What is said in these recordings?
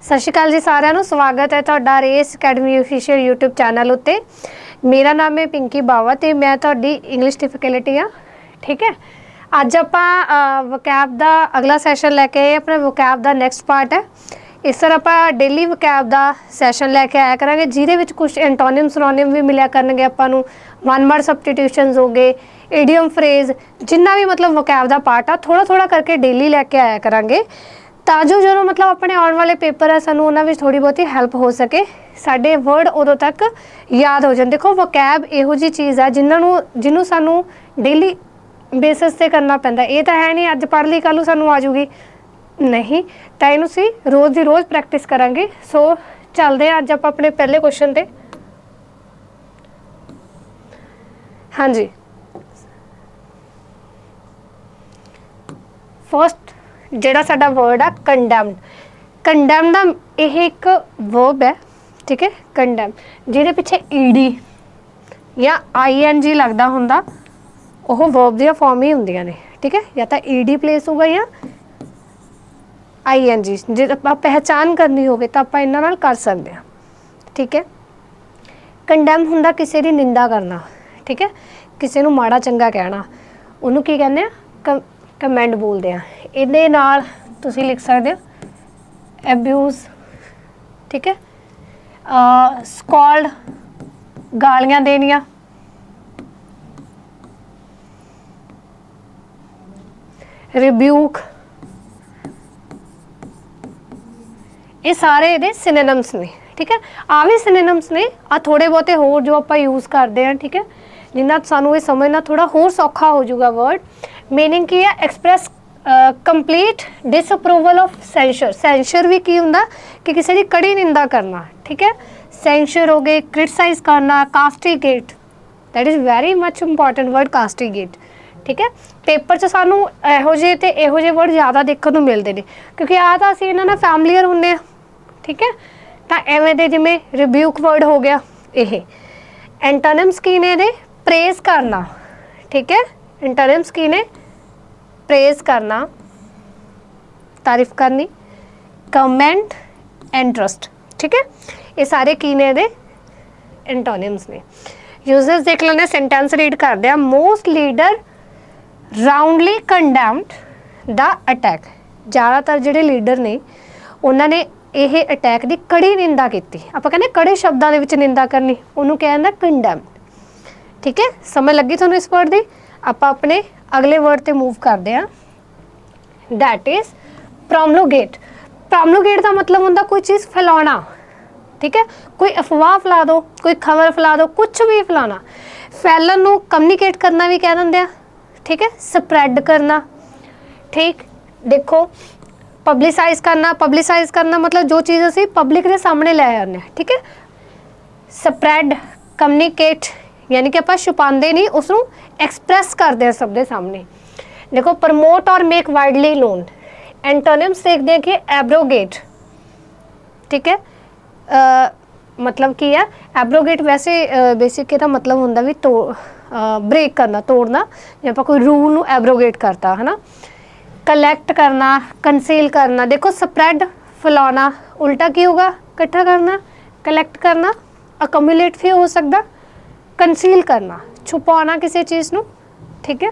सत श्री अकाल जी सारिਆਂ ਨੂੰ स्वागत है ਤੁਹਾਡਾ Race Academy official YouTube channel उत्ते। मेरा नाम है पिंकी बावा तो मैं ਤੁਹਾਡੀ इंग्लिश ਦੀ फैकल्टी हाँ। ठीक है, अज आप वकैब का अगला सैशन लैके आए, अपने वकैब का नैक्सट पार्ट है। इस तरह आप डेली वकैब का सैशन लैके आया करेंगे जिहदे विच कुछ एंटोनिम सिनोनिम भी मिलिया करनगे आपां नूं, वन वर्ड सबस्टिट्यूशनस हो गए, इडियम फ्रेज, जिन्ना भी मतलब वकैब का पार्ट आ थोड़ा थोड़ा करके डेली लैके आया करांगे ताजो जो मतलब अपने आने वाले पेपर है सानू उन्हां विच थोड़ी बहुती हैल्प हो सके, साडे वर्ड उदों तक याद हो जाए। देखो वकैब इहो जी चीज़ है जिन्हों सानू डेली बेसिस ते करना पैंदा। ये तो है नहीं अज पढ़ ली कल सानू आ जूगी, नहीं तो इनू सी रोज़ दी रोज़ प्रैक्टिस करांगे। सो चलते हैं अज आप अपने पहले क्वेश्चन ते। हाँ जी, फर्स्ट जिहड़ा साडा वर्ड आ कंडैम्ड। कंडैम का यह एक वर्ब है, ठीक है। कंडैम जिहदे पिछे ईडी या ING लगदा हुंदा ओह वर्ब दी फॉर्म ही हुंदियां ने, ठीक है। या तो ईडी प्लेस होगा या ING। जे आपां पहचान करनी होवे तां आपां इन्हां नाल कर सकदे हां, ठीक है। कंडैम हुंदा किसी दी निंदा करना, ठीक है, किसी नूं माड़ा चंगा कहना, उहनूं की कहंदे आ कमेंट बोलते हैं। इहदे नाल तुसीं लिख सकते हो एब्यूज़, ठीक है। स्कॉल्ड गालियां देनियां, रिब्यूक, ये सारे ये सिनोनिम्स ने, ठीक है। आ भी सिनोनिम्स ने, आ थोड़े बहुते होर जो आप यूज़ करते हैं, ठीक है, जिन्ना सानू ये समझना थोड़ा होर सौखा हो जाऊगा। वर्ड मीनिंग की है एक्सप्रैस कंप्लीट डिसअप्रूवल ऑफ सेंशर। सेंशर भी की हुंदा कि किसी की कड़ी निंदा करना, ठीक है। सेंशर हो गए, क्रिटिसाइज करना, castigate, that is very much important word castigate, ठीक है। पेपर च सानू इहो जे वर्ड ज़्यादा देखने को मिलते हैं क्योंकि आ तो असीं इन्हां नाल फैमिलीयर हुंदे आ, ठीक है। तो एवें दे जिवें रिब्यूक वर्ड हो गया, यह एंटोनिम्स की ने दे प्रेज करना, ठीक है। एंटोनिम्स की ने प्रेज करना, तारीफ करनी, कमेंट एंड ट्रस्ट, ठीक है। ये सारे की ने दे एंटोनिम्स ने। यूजेस देख लेने, सेंटेंस रीड करते हैं। Most leader roundly condemned the attack. ज़्यादातर जिहड़े लीडर ने उन्होंने यह अटैक की कड़ी निंदा की। आप कहते कड़े शब्दों के विच निंदा करनी, उन्होंने कहना कंडैम्ड, ठीक है। समझ लगी थोड़ा इस वर्ड की। आप अपने अगले वर्ड ते मूव करते हैं, दैट इज़ प्रोमलोगेट। प्रोमलोगेट का मतलब होंदा कोई चीज़ फैलाना, ठीक है। कोई अफवाह फैला दो, कोई खबर फैला दो, कुछ भी फैलाना। फैलन नूं कम्युनिकेट करना भी कह दिंदे आ, ठीक है। स्प्रैड करना, ठीक। देखो पब्लिसाइज करना मतलब जो चीज़ असीं पब्लिक के सामने लै आने, ठीक है। स्प्रैड, कम्युनिकेट यानी कि आप छुपाते नहीं, उसनूं एक्सप्रैस करते हैं सब दे सामने। देखो प्रमोट और मेक वाइडली नोन। एंटोनिम्स देखते हैं कि एब्रोगेट, ठीक है। मतलब की है एब्रोगेट, वैसे बेसिक का मतलब होंदा भी ब्रेक करना, तोड़ना, जब आप कोई रूल नूं एब्रोगेट करता है ना। कलैक्ट करना, कंसील करना। देखो स्प्रैड फैलाना, उल्टा की होगा इकट्ठा करना, कलैक्ट करना, अकमुलेट भी हो सकता, कंसील करना छुपाना किसी चीज़ नूं, ठीक है।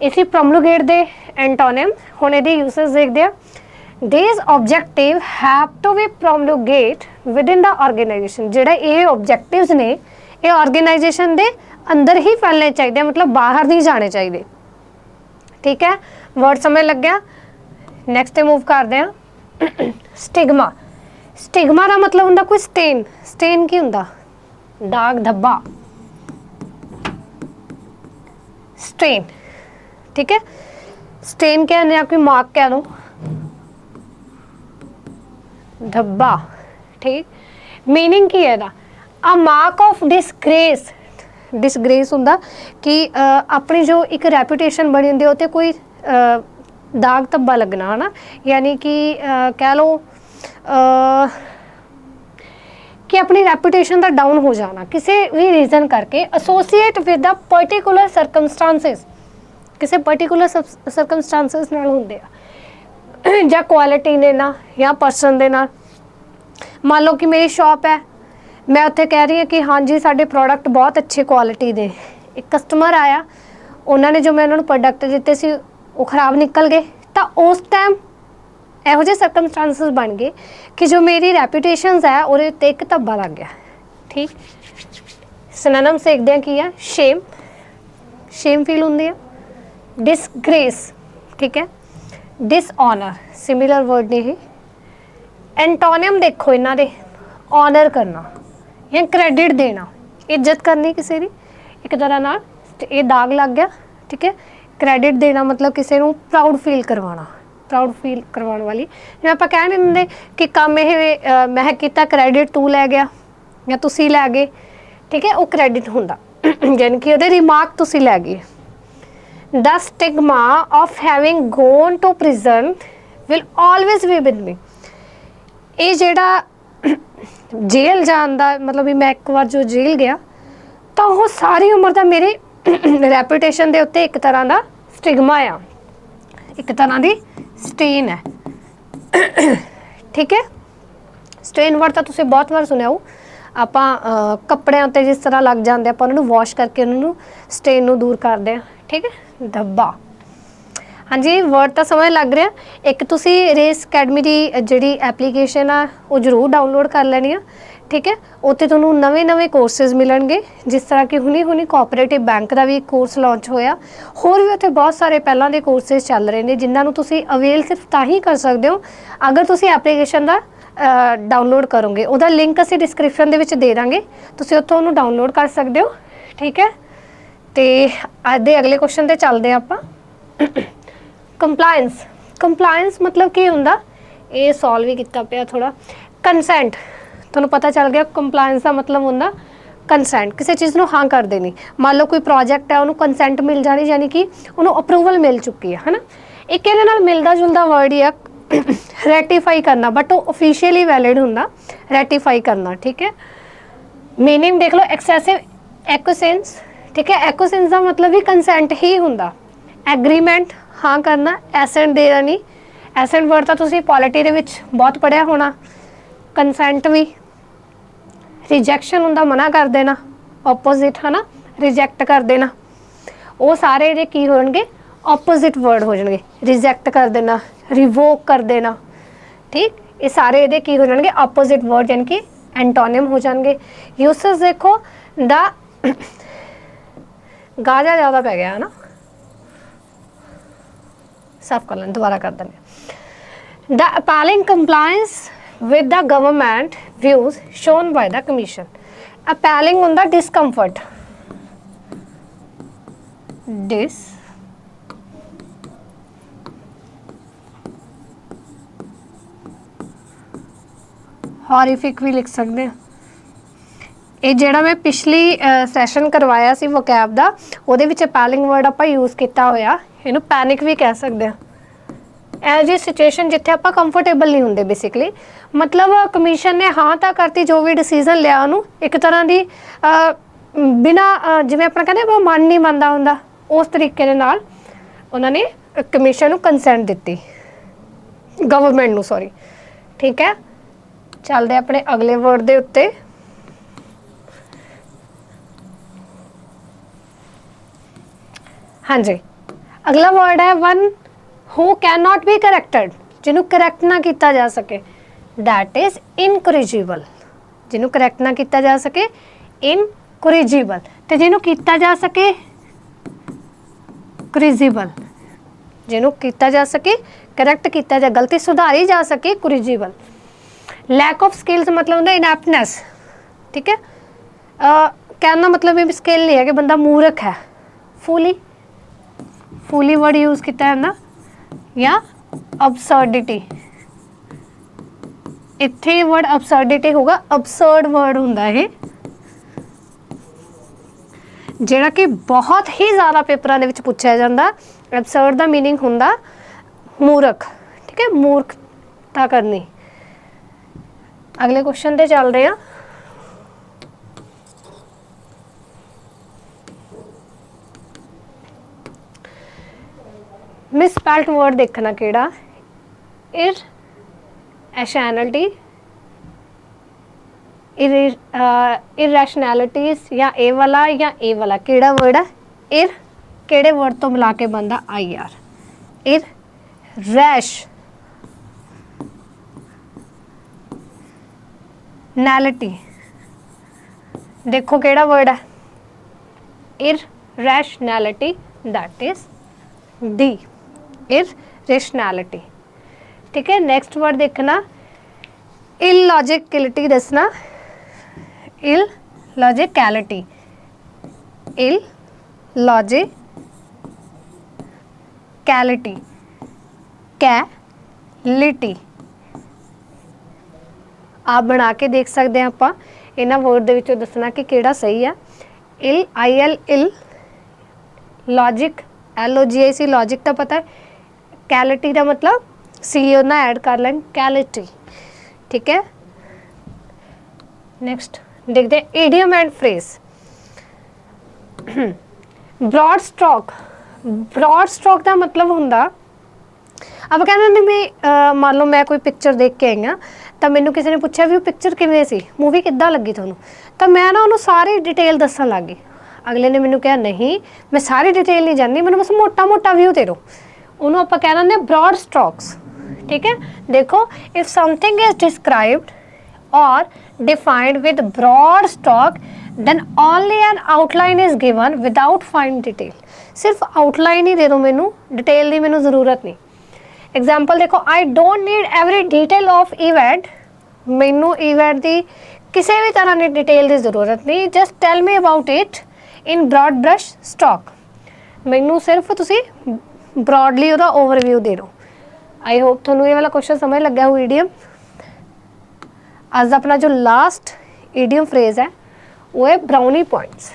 इसी प्रोमलोगेट दे एंटोनिम हुण इहदे यूसेस देखते हैं। These objective have to be promulgate within the organisation. जिहड़े ये ऑब्जेक्टिव्स ने ये ऑर्गेनाइजेशन दे अंदर ही फैलने चाहिए, मतलब बाहर नहीं जाने चाहिए, ठीक है। वर्ड समझ लग गया। नैक्सट पे मूव करते हैं। स्टिग्मा। स्टिग्मा का मतलब होंदा कोई स्टेन। स्टेन की होंदा दाग धब्बा, स्ट्रेन, ठीक है। स्ट्रेन कहने या कोई मार्क कह दो, धब्बा, ठीक। मीनिंग की है ना a mark of disgrace. Disgrace होंदा कि अपनी जो एक रेपूटेशन बनी होंदी उत्ते कोई दाग धब्बा लगना है ना, यानी कि कह लो कि अपनी रेपूटेशन का डाउन हो जाना किसी भी रीजन करके, associate with the particular circumstances, किसी पर्टिकुलर सर्कमस्टांसिस नाल हुंदे आ। ਜਾਂ ਕੁਆਲਿਟੀ ਦੇ ਨਾਲ ਜਾਂ ਪਰਸਨ ਦੇ ਨਾਲ। ਮੰਨ ਲਓ ਕਿ ਮੇਰੀ ਸ਼ॉप है, मैं उत्थे कह रही हाँ कि हाँ जी साडे प्रोडक्ट बहुत अच्छे क्वालिटी दे, एक कस्टमर आया, उन्होंने जो मैं उन्होंने प्रोडक्ट दिते सी वो खराब निकल गए, तो उस टाइम ਇਹੋ ਜਿਹੇ ਸਰਕਮਸਟੈਂਸਿਸ बन गए कि जो मेरी रेपूटेशनस है ਉਹਦੇ ਉੱਤੇ ਇੱਕ ਧੱਬਾ ਲੱਗ ਗਿਆ। ठीक, सिनोनिम्स देखते हैं की है, शेम, शेम फील होंगी है, डिसग्रेस, ठीक है, डिसऑनर, सिमिलर वर्ड ने। एंटोनियम देखो इन्हों दे, ऑनर करना या क्रेडिट देना, इज्जत करनी किसी की एक तरह नाल, ये दाग लग गया। ठीक है, क्रेडिट देना मतलब किसी को प्राउड फील करवाना, प्राउड फील करवाने वाली, जिवें आपां कह नहीं दिंदे कि काम ये मैं किया क्रेडिट तू लै गया या तुसी लै गए। ठीक है, वो क्रेडिट हुंदा, यानी कि उहदे रिमार्क तुसी लै गए। The stigma of having gone to prison will always be with me. ये जिहड़ा जेल जान दा मतलब भी मैं एक बार जो जेल गया तो वो सारी उम्र का मेरे रैपूटेशन के उत्ते एक तरह का स्टिग्मा आ, एक तरह की स्टेन है। ठीक है, स्टेन वर्ड तो तुसीं बहुत बार सुनिया हो, आपां कपड़िਆਂ उत्ते जिस तरह लग जाते आपां उन्होंने वॉश करके उन्होंने स्टेन नूं दूर करते हैं। ठीक है, धब्बा। हाँ जी, वर्ड तो समझ लग रहा। एक तुसी रेस अकैडमी की जिहड़ी एप्लीकेशन आ वो जरूर डाउनलोड कर लैनी आ। ठीक है, उत्ते तुहानूं नवे नवे कोर्सेज मिलणगे, जिस तरह कि हुणी हुणी कोऑपरेटिव बैंक का भी कोर्स लॉन्च होया, होर भी उत्थे बहुत सारे पहलां दे कोर्सेज चल रहे हैं जिन्हां नूं तुसीं अवेल सिर्फ तां ही कर सकते हो अगर तुसीं एप्लीकेशन का डाउनलोड करोगे। उहदा लिंक असीं डिस्क्रिप्शन दे विच दे दांगे, तुसीं उत्थों उहनूं डाउनलोड कर सकते हो। ठीक है, तो अज दे अगले क्वेश्चन ते चलदे आपां। कंप्लायंस, कंप्लायंस मतलब की हुंदा, ये सॉल्व ही किया पिया थोड़ा। कंसेंट, तुहानूं पता चल गया कंप्लायंस का मतलब हुंदा कंसेंट, किसी चीज़ नूं हाँ कर देनी। मान लो कोई प्रोजेक्ट है, उन्होंने कंसेंट मिल जानी, यानी कि उन्होंने अप्रूवल मिल चुकी है ना। एक इहदे नाल मिलदा जुलदा वर्ड ही है रैटिफाई करना, बट वो ऑफिशियली वैलिड हुंदा रैटिफाई करना। ठीक है, मीनिंग देख लो, एक्सैसिव एक्विसेंस। ठीक है, एक्विसेंस का मतलब भी कंसेंट ही हुंदा। एग्रीमेंट, हाँ करना, एसेंट देना नहीं, एसेंट वर्ड तो तुसीं पॉलिटी दे विच बहुत पढ़िया होना। कंसेंट भी, रिजैक्शन हुंदा मना कर देना, ऑपोजिट है ना, रिजैक्ट कर देना, वो सारे ये की होणगे ऑपोजिट वर्ड हो जाएंगे। रिजैक्ट कर देना, रिवोक कर देना। ठीक, ये सारे ये की हो जाएंगे ऑपोजिट वर्ड, यानी कि एंटोनिम हो जाएंगे। यूसेज देखो, द गाजा ज़्यादा पै गया है ना, साफ कर लें, दोबारा कर देंगे। The appalling compliance with the government views shown by the commission. Appalling होंदा डिसकंफर्ट, डिस हॉरिफिक भी लिख सकते हैं। ये जिहड़ा मैं पिछली सैशन करवाया सी वोकैब दा, उहदे विच अपैलिंग वर्ड आपां यूज़ किया होया, इहनूं पैनिक भी कह सकते हैं। एह जी सिचुएशन जिथे आप कंफर्टेबल नहीं होंगे, बेसिकली मतलब कमीशन ने हाँ तो करती, जो भी डिसीजन लिया उन्होंने एक तरह की बिना जिवें अपना कहते मन नहीं मनता होंदा, उस तरीके दे नाल उन्होंने कमीशन कंसेंट दिती, गवर्नमेंट नूं, सॉरी। ठीक है, चलते अपने अगले वर्ड के उत्ते। हाँ जी, अगला वर्ड है one who can not be corrected, जिन्हों करैक्ट ना किया जा सके, दैट इज इनकोरिजिबल। जिन्हों करैक्ट ना किया जा सके, इनकोरिजिबल, तो जिन्हों किया जा सके कोरिजिबल। जिन्हों किया जा सके करैक्ट किया जा, गलती सुधारी जा सके, कोरिजिबल। लैक ऑफ स्किल्स मतलब होंगे इनएप्टनेस। ठीक है, कहना मतलब ये स्किल नहीं है कि बंदा मूर्ख है। फुली, फुली वर्ड यूज़ किया है ना, या अबसर्डिटी। इत्थे वर्ड अबसर्डिटी होगा, अबसर्ड वर्ड हुंदा है जिहड़ा कि बहुत ही ज़्यादा पेपरां दे विच पुछया जांदा। अबसर्ड दा मीनिंग हुंदा मूर्ख। ठीक है, मूर्खता करनी। अगले क्वेश्चन ते चल रहे हैं। मिसस्पेल्ट वर्ड देखना केड़ा, irrationality, irrationalities या ए वाला या ए वाला केड़ा वर्ड है इर केड़े वर्ड तो मिला के बनता आई आर इर रैशनैलिटी देखो केड़ा वर्ड है irrationality that is D irrationality ठीक है। नेक्स्ट वर्ड देखना इलॉजिकलिटी दसना इलॉजिकलिटी इलॉजिकलिटी कैलिटी आप बना के देख सकते हैं आप इन्हां वर्ड दे विचों दसना कि केड़ा सही है ill I L ill logic LOGIC logic तो पता है कैलिटी का मतलब सी ना ऐड कर लें कैलिटी ठीक है। नेक्स्ट देखते हैं idiom and phrase broad stroke का मतलब होंदा अब कहते मैं मान लो मैं कोई पिक्चर देख के आई हाँ तो मैनू किसी ने पूछा भी वो पिक्चर किवें सी मूवी किद्दां लगी तुहानूं तो मैं ना उन्होंने सारी डिटेल दसन लग गई अगले ने मैनू कहा नहीं मैं सारी डिटेल नहीं जानती मैंने बस मोटा मोटा व्यू दे दो उन्होंने आप कह दें ब्रॉड स्ट्रोक्स ठीक है। देखो इफ समथिंग इज डिस्क्राइब्ड और defined with broad stroke then only an outline is given without fine detail सिर्फ आउटलाइन ही दे दो मैनू डिटेल की मैनू जरूरत नहीं। एग्जाम्पल देखो I don't need every detail of event मैनू इवेंट की किसी भी तरह की डिटेल की जरूरत नहीं just tell me about it in broad brush stroke मैनू सिर्फ तुसी ब्रॉडली उसका ओवरव्यू दे दो। आई होप थोनू ये वाला क्वेश्चन समझ लग्या हो। ईडियम अज अपना जो लास्ट ईडियम फ्रेज है वो है ब्राउनी पॉइंट्स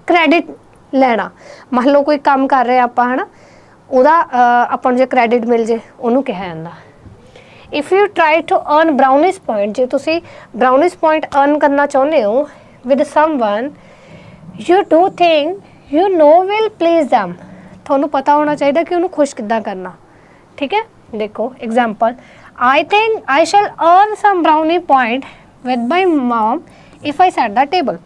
क्रेडिट लेना मान लो कोई काम कर रहे आप है ना ਉਹਦਾ ਆਪਾਂ ਨੂੰ ਜੇ ਕ੍ਰੈਡਿਟ ਮਿਲ ਜੇ ਉਹਨੂੰ ਕਿਹਾ ਜਾਂਦਾ। If you try to earn brownish point ਜੇ ਤੁਸੀਂ ਬ੍ਰਾਊਨਿਸ਼ ਪੁਆਇੰਟ ਅਰਨ ਕਰਨਾ ਚਾਹੁੰਦੇ ਹੋ with someone you do think you know will please them ਤੁਹਾਨੂੰ ਪਤਾ ਹੋਣਾ ਚਾਹੀਦਾ ਕਿ ਉਹਨੂੰ ਖੁਸ਼ ਕਿੱਦਾਂ ਕਰਨਾ ਠੀਕ ਹੈ। ਦੇਖੋ example I think I shall earn some brownie point with my mom if I set the table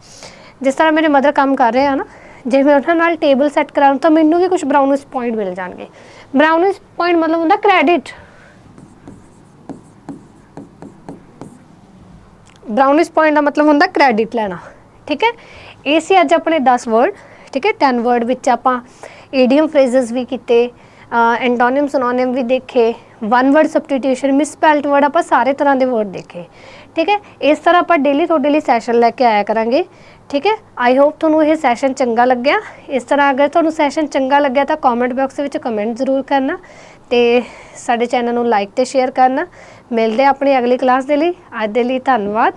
जिस तरह मेरे मदर काम कर रहे हैं ना जे मैं उन्होंने नाल टेबल सैट कराऊँ तो मैनू भी कुछ ब्राउनिश पॉइंट मिल जाएंगे। ब्राउनिश पॉइंट मतलब होंदा क्रेडिट ब्राउनिश पॉइंट का मतलब होंदा क्रेडिट लेना ठीक है। ये सी अज अपने 10 वर्ड ठीक है 10 वर्ड विच आपां ईडियम फ्रेजेस भी किते एंटोनिम सिनोनिम भी देखे one word substitution misspelled word आप सारे तरह के वर्ड देखे ठीक है। इस तरह आप डेली थोड़े लिए सैशन लैके आया करांगे ठीक है। आई होप थोनू ये सैशन चंगा लग्या। इस तरह अगर थोनू सैशन चंगा लग्या तो कॉमेंट बॉक्स में कमेंट जरूर करना तो साडे चैनल नू लाइक तो शेयर करना। मिलते अपनी अगली क्लास के लिए अज के लिए धन्यवाद।